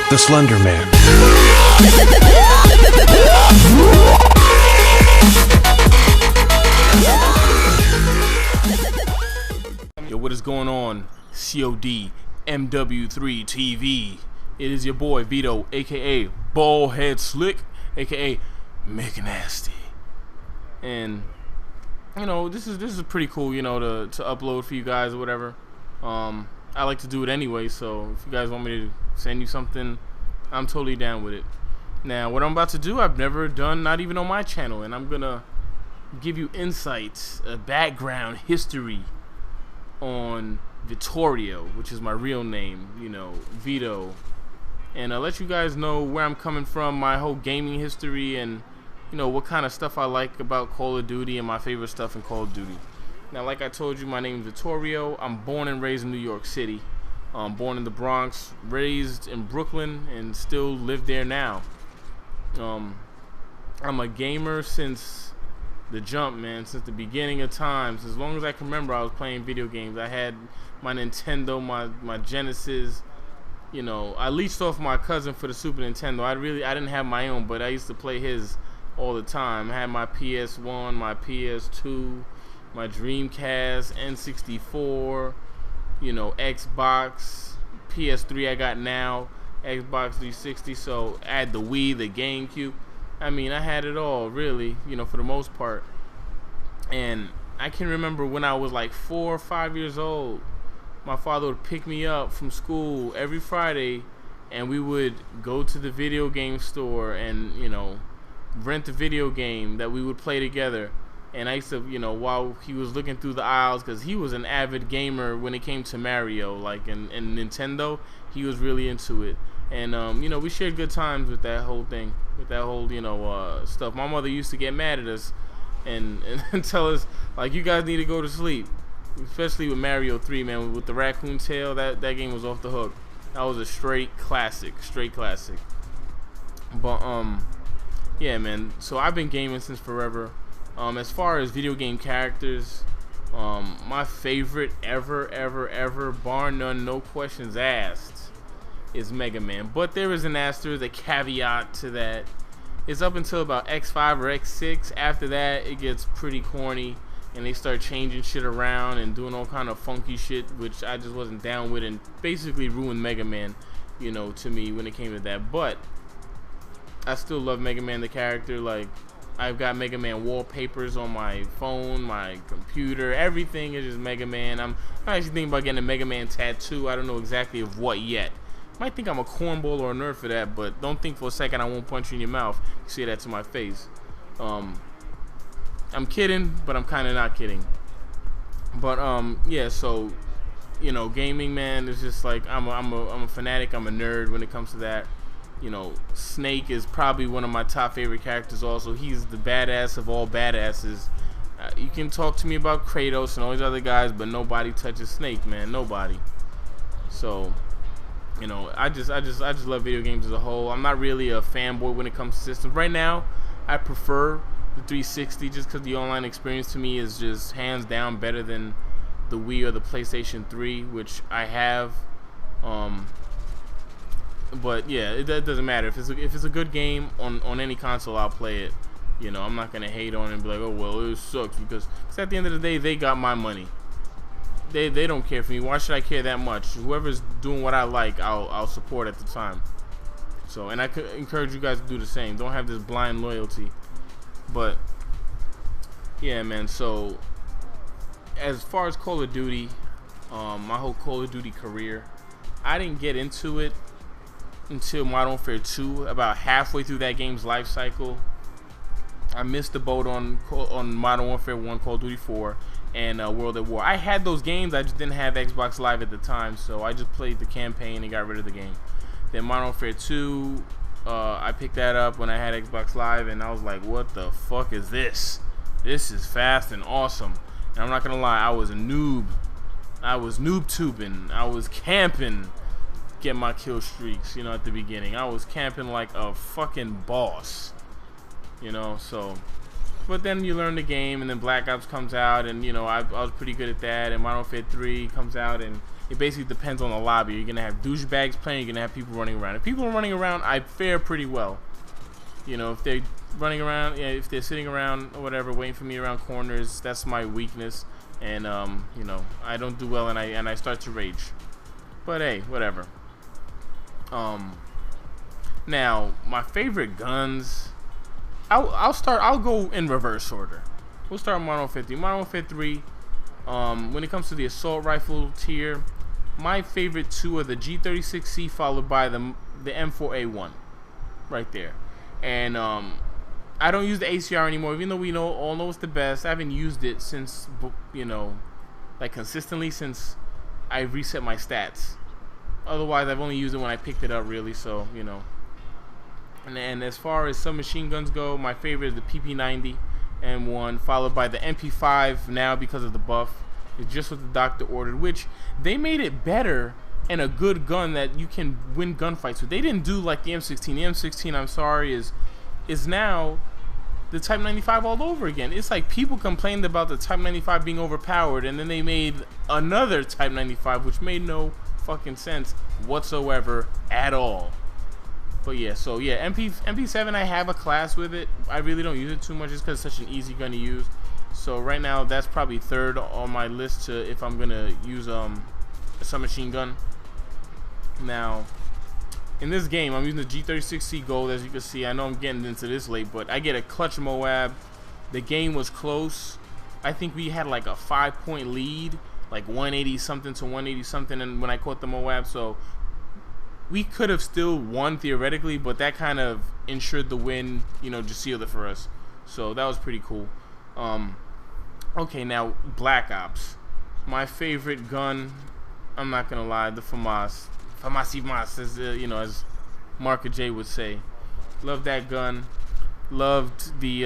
The Slender Man. Yo, what is going on? COD MW3 TV. It is your boy Vito, aka BaldHeadSlck, aka Make Nasty. And you know, this is pretty cool, you know, to upload for you guys or whatever. I like to do it anyway, so if you guys want me to send you something, I'm totally down with it. Now, what I'm about to do, I've never done, not even on my channel, and I'm gonna give you insights, a background history on Vittorio, which is my real name, you know, Vito, and I'll let you guys know where I'm coming from, my whole gaming history, and you know what kind of stuff I like about Call of Duty and my favorite stuff in Call of Duty. Now, like I told you, my name is Vittorio. I'm born and raised in New York City. Born in the Bronx, raised in Brooklyn, and still live there now. I'm a gamer since the jump, man, since the beginning of times. As long as I can remember, I was playing video games. I had my Nintendo, my Genesis. You know, I leached off my cousin for the Super Nintendo. I didn't have my own, but I used to play his all the time. I had my PS1, my PS2, my Dreamcast, N64, you know, Xbox, PS3 I got now, Xbox 360, so I had the Wii, the GameCube. I mean, I had it all, really, you know, for the most part. And I can remember when I was like 4 or 5 years old, my father would pick me up from school every Friday, and we would go to the video game store and, you know, rent a video game that we would play together. And I used to, you know, while he was looking through the aisles, because he was an avid gamer when it came to Mario, like in Nintendo, he was really into it. And you know, we shared good times with that whole thing, with that whole, you know, stuff. My mother used to get mad at us and tell us, like, you guys need to go to sleep, especially with Mario 3, man, with the raccoon tail. That game was off the hook. That was a straight classic. But yeah, man, so I've been gaming since forever. As far as video game characters, my favorite ever, bar none, no questions asked, is Mega Man. But there is an asterisk, a caveat to that. It's up until about X5 or X6. After that, it gets pretty corny, and they start changing shit around and doing all kind of funky shit, which I just wasn't down with, and basically ruined Mega Man, you know, to me when it came to that. But I still love Mega Man the character. Like, I've got Mega Man wallpapers on my phone, my computer, everything is just Mega Man. I'm actually thinking about getting a Mega Man tattoo. I don't know exactly of what yet. Might think I'm a cornball or a nerd for that, but don't think for a second I won't punch you in your mouth. You say that to my face. I'm kidding, but I'm kind of not kidding. But yeah, so, you know, gaming, man, is just like, I'm a fanatic. I'm a nerd when it comes to that. You know, Snake is probably one of my top favorite characters also. He's the badass of all badasses. You can talk to me about Kratos and all these other guys, but nobody touches Snake, man. Nobody. So, you know, I just love video games as a whole. I'm not really a fanboy when it comes to systems. Right now, I prefer the 360 just because the online experience to me is just hands down better than the Wii or the PlayStation 3, which I have. But yeah, that doesn't matter. If it's a good game on any console, I'll play it. You know, I'm not gonna hate on it and be like, oh well, it sucks, because at the end of the day, they got my money. They don't care for me. Why should I care that much? Whoever's doing what I like, I'll support at the time. So, and I could encourage you guys to do the same. Don't have this blind loyalty. But yeah, man. So as far as Call of Duty, my whole Call of Duty career, I didn't get into it until Modern Warfare 2, about halfway through that game's life cycle. I missed the boat on Modern Warfare 1, Call of Duty 4, and World at War. I had those games, I just didn't have Xbox Live at the time, so I just played the campaign and got rid of the game. Then Modern Warfare 2, I picked that up when I had Xbox Live, and I was like, what the fuck is this? This is fast and awesome. And I'm not gonna lie, I was a noob. I was noob tubing. I was camping, get my kill streaks, you know, at the beginning. I was camping like a fucking boss, you know. So, but then you learn the game, and then Black Ops comes out, and you know, I was pretty good at that. And Modern Warfare 3 comes out, and it basically depends on the lobby. You're gonna have douchebags playing. You're gonna have people running around. If people are running around, I fare pretty well. You know, if they're running around, yeah, if they're sitting around or whatever, waiting for me around corners, that's my weakness. And you know, I don't do well, and I start to rage. But hey, whatever. Now my favorite guns. I'll go in reverse order. We'll start with Modern Warfare 3. Modern Warfare 3. When it comes to the assault rifle tier, my favorite two are the G36C followed by the M4A1, right there. And I don't use the ACR anymore, even though we all know it's the best. I haven't used it since, you know, like consistently since I reset my stats. Otherwise, I've only used it when I picked it up, really. So, you know. And as far as submachine guns go, my favorite is the PP90 M1, followed by the MP5 now because of the buff. It's just what the doctor ordered, which they made it better and a good gun that you can win gunfights with. They didn't do like the M16. The M16, I'm sorry, is now the Type 95 all over again. It's like people complained about the Type 95 being overpowered, and then they made another Type 95, which made no fucking sense whatsoever at all. But yeah, so yeah, MP7, I have a class with it. I really don't use it too much just because it's such an easy gun to use. So right now, that's probably third on my list to if I'm gonna use a submachine gun. Now, in this game, I'm using the G36C Gold, as you can see. I know I'm getting into this late, but I get a clutch MOAB. The game was close. I think we had like a 5-point lead, like 180 something to 180 something, and when I caught the MOAB, so we could have still won theoretically, but that kind of ensured the win, you know, just sealed it for us. So that was pretty cool. Okay, now Black Ops. My favorite gun, I'm not gonna lie, the FAMAS. FAMAS, as you know, as Marka J would say. Loved that gun. Loved the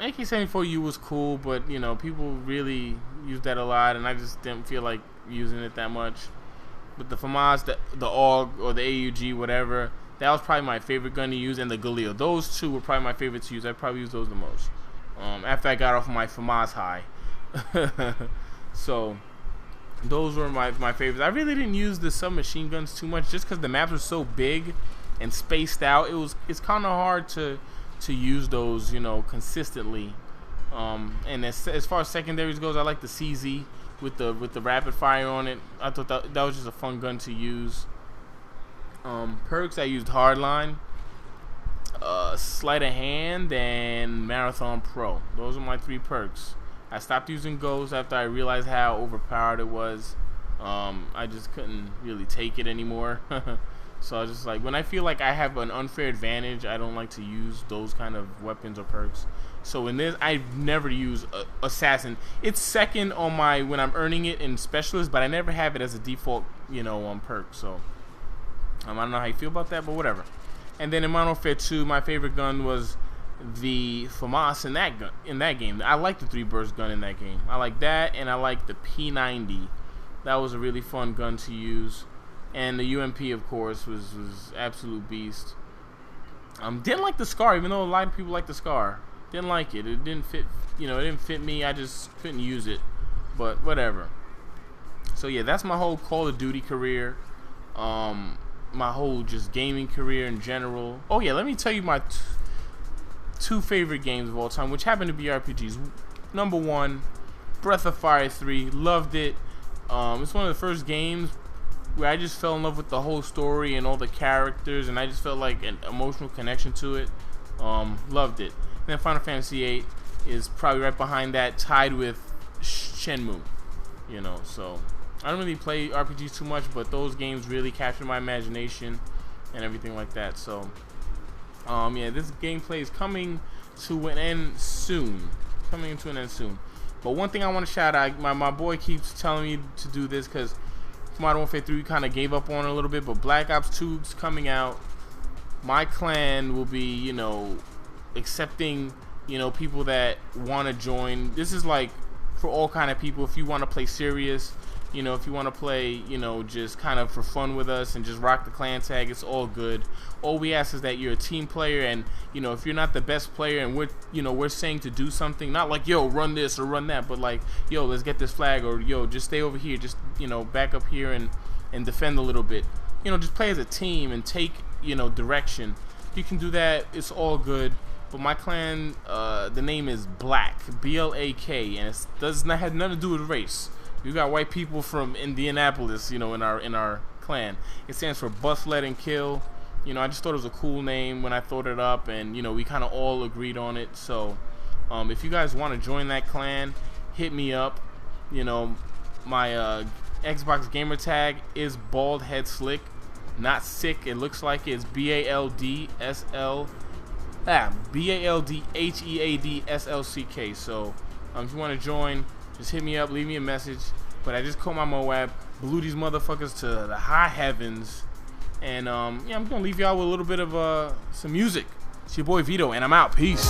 AK-74U was cool, but you know, people really used that a lot, and I just didn't feel like using it that much. But the FAMAS, the AUG or the AUG, whatever, that was probably my favorite gun to use, and the Galil. Those two were probably my favorite to use. I probably used those the most. After I got off my FAMAS high. So those were my favorites. I really didn't use the submachine guns too much just because the maps were so big and spaced out. It's kind of hard to use those, you know, consistently. And as far as secondaries goes, I like the CZ with the rapid fire on it. I thought that was just a fun gun to use. Perks, I used Hardline, Sleight of Hand, and Marathon Pro. Those are my 3 perks. I stopped using Ghost after I realized how overpowered it was. I just couldn't really take it anymore. So I was just like, when I feel like I have an unfair advantage, I don't like to use those kind of weapons or perks. So in this, I never use Assassin. It's second on my when I'm earning it in Specialist, but I never have it as a default, you know, perk. So I don't know how you feel about that, but whatever. And then in Modern Warfare 2, my favorite gun was the FAMAS in that game. I like the 3-burst gun in that game. I like that, and I like the P90. That was a really fun gun to use. And the UMP, of course, was absolute beast. Didn't like the SCAR, even though a lot of people like the SCAR. Didn't like it. It didn't fit, you know, it didn't fit me. I just couldn't use it. But whatever. So yeah, that's my whole Call of Duty career. My whole just gaming career in general. Oh yeah, let me tell you my 2 favorite games of all time, which happen to be RPGs. Number 1, Breath of Fire 3. Loved it. It's one of the first games where I just fell in love with the whole story and all the characters, and I just felt like an emotional connection to it. Loved it. And then Final Fantasy VIII is probably right behind that, tied with Shenmue. You know, so I don't really play RPGs too much, but those games really captured my imagination and everything like that. So yeah, this gameplay is coming to an end soon. But one thing I want to shout out, my boy keeps telling me to do this because Modern Warfare 3 kind of gave up on it a little bit, but Black Ops 2 is coming out. My clan will be, you know, accepting, you know, people that want to join. This is like for all kind of people. If you want to play serious, you know, if you want to play, you know, just kind of for fun with us and just rock the clan tag, it's all good. All we ask is that you're a team player, and you know, if you're not the best player and we're saying to do something, not like yo run this or run that, but like yo let's get this flag, or yo just stay over here, just back up here and defend a little bit. Just play as a team and take direction. You can do that. It's all good. But my clan, the name is Black, B-L-A-K, and it does not have nothing to do with race. We got white people from Indianapolis, in our clan. It stands for Bust, Let, and Kill. I just thought it was a cool name when I thought it up, and we kind of all agreed on it. So, if you guys want to join that clan, hit me up. My Xbox gamer tag is BaldHeadSlck, not sick. It looks like it's BaldHeadSlck. So, if you want to join, just hit me up, leave me a message. But I just caught my MOAB, blew these motherfuckers to the high heavens, and I'm gonna leave y'all with a little bit of some music. It's your boy Vito, and I'm out. Peace.